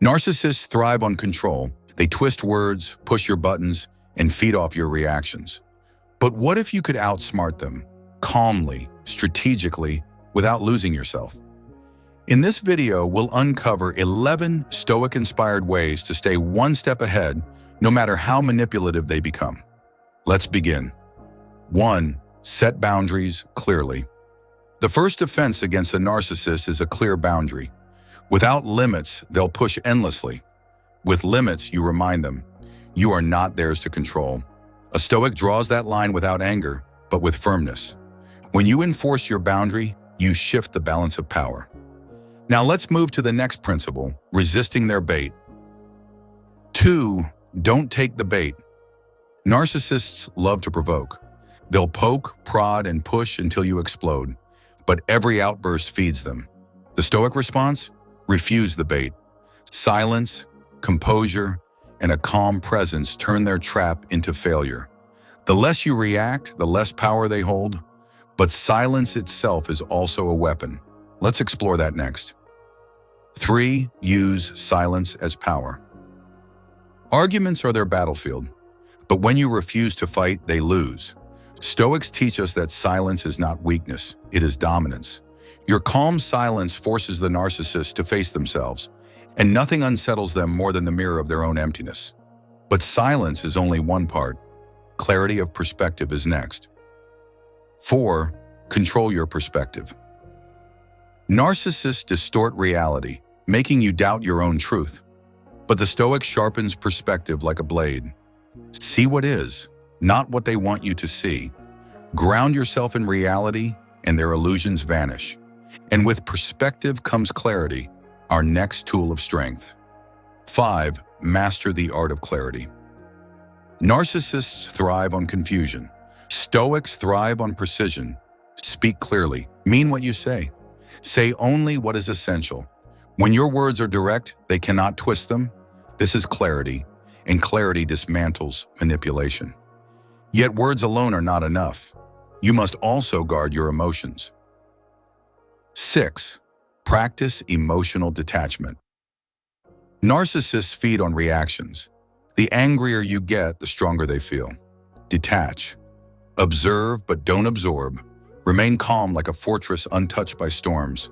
Narcissists thrive on control. They twist words, push your buttons, and feed off your reactions. But what if you could outsmart them, calmly, strategically, without losing yourself? In this video, we'll uncover 11 Stoic-inspired ways to stay one step ahead, no matter how manipulative they become. Let's begin. 1. Set boundaries clearly. The first defense against a narcissist is a clear boundary. Without limits, they'll push endlessly. With limits, you remind them, you are not theirs to control. A Stoic draws that line without anger, but with firmness. When you enforce your boundary, you shift the balance of power. Now let's move to the next principle, resisting their bait. 2. Don't take the bait. Narcissists love to provoke. They'll poke, prod, and push until you explode, but every outburst feeds them. The Stoic response? Refuse the bait. Silence, composure, and a calm presence turn their trap into failure. The less you react, the less power they hold, but silence itself is also a weapon. Let's explore that next. 3. Use silence as power. Arguments are their battlefield, but when you refuse to fight, they lose. Stoics teach us that silence is not weakness, it is dominance. Your calm silence forces the narcissist to face themselves, and nothing unsettles them more than the mirror of their own emptiness. But silence is only one part. Clarity of perspective is next. 4. Control your perspective. Narcissists distort reality, making you doubt your own truth. But the Stoic sharpens perspective like a blade. See what is, not what they want you to see. Ground yourself in reality, and their illusions vanish. And with perspective comes clarity, our next tool of strength. 5. Master the art of clarity. Narcissists thrive on confusion. Stoics thrive on precision. Speak clearly. Mean what you say. Say only what is essential. When your words are direct, they cannot twist them. This is clarity, and clarity dismantles manipulation. Yet words alone are not enough. You must also guard your emotions. 6. Practice emotional detachment. Narcissists feed on reactions. The angrier you get, the stronger they feel. Detach. Observe, but don't absorb. Remain calm like a fortress untouched by storms.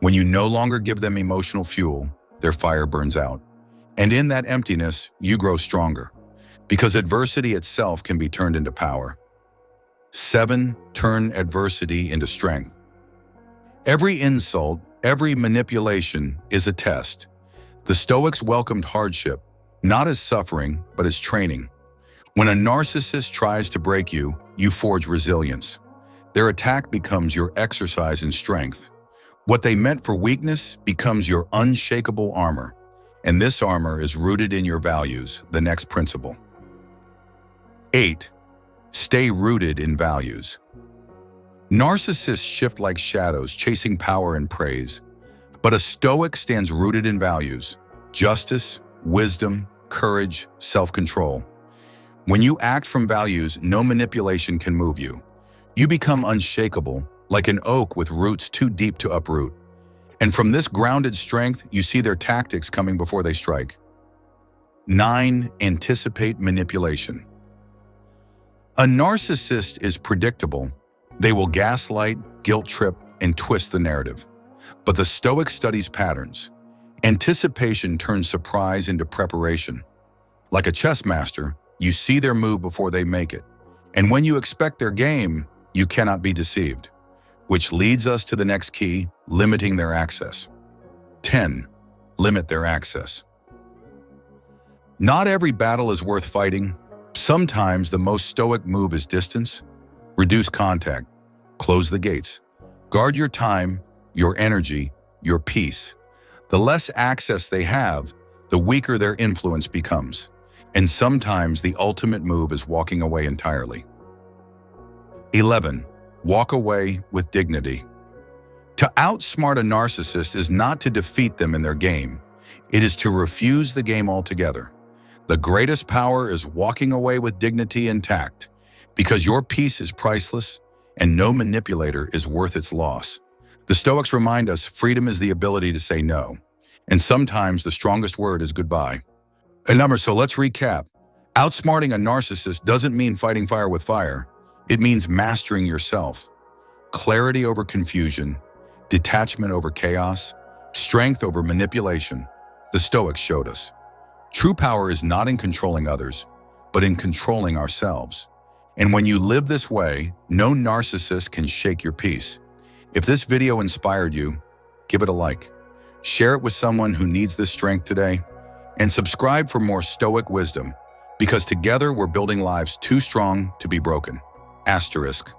When you no longer give them emotional fuel, their fire burns out. And in that emptiness, you grow stronger, because adversity itself can be turned into power. 7. Turn adversity into strength. Every insult, every manipulation is a test. The Stoics welcomed hardship, not as suffering, but as training. When a narcissist tries to break you, you forge resilience. Their attack becomes your exercise in strength. What they meant for weakness becomes your unshakable armor. And this armor is rooted in your values, the next principle. 8. Stay rooted in values. Narcissists shift like shadows, chasing power and praise. But a Stoic stands rooted in values: justice, wisdom, courage, self-control. When you act from values, no manipulation can move you. You become unshakable, like an oak with roots too deep to uproot. And from this grounded strength, you see their tactics coming before they strike. 9. Anticipate manipulation. A narcissist is predictable. They will gaslight, guilt trip, and twist the narrative. But the Stoic studies patterns. Anticipation turns surprise into preparation. Like a chess master, you see their move before they make it. And when you expect their game, you cannot be deceived. Which leads us to the next key, limiting their access. 10. Limit their access. Not every battle is worth fighting. Sometimes the most Stoic move is distance. Reduce contact. Close the gates. Guard your time, your energy, your peace. The less access they have, the weaker their influence becomes. And sometimes the ultimate move is walking away entirely. 11. Walk away with dignity. To outsmart a narcissist is not to defeat them in their game. It is to refuse the game altogether. The greatest power is walking away with dignity intact, because your peace is priceless and no manipulator is worth its loss. The Stoics remind us freedom is the ability to say no, And sometimes the strongest word is goodbye. So let's recap. Outsmarting a narcissist doesn't mean fighting fire with fire. It means mastering yourself. Clarity over confusion, detachment over chaos, strength over manipulation. The Stoics showed us. True power is not in controlling others, but in controlling ourselves. And when you live this way, no narcissist can shake your peace. If this video inspired you, give it a like. Share it with someone who needs this strength today. And subscribe for more Stoic wisdom, because together we're building lives too strong to be broken. Asterisk.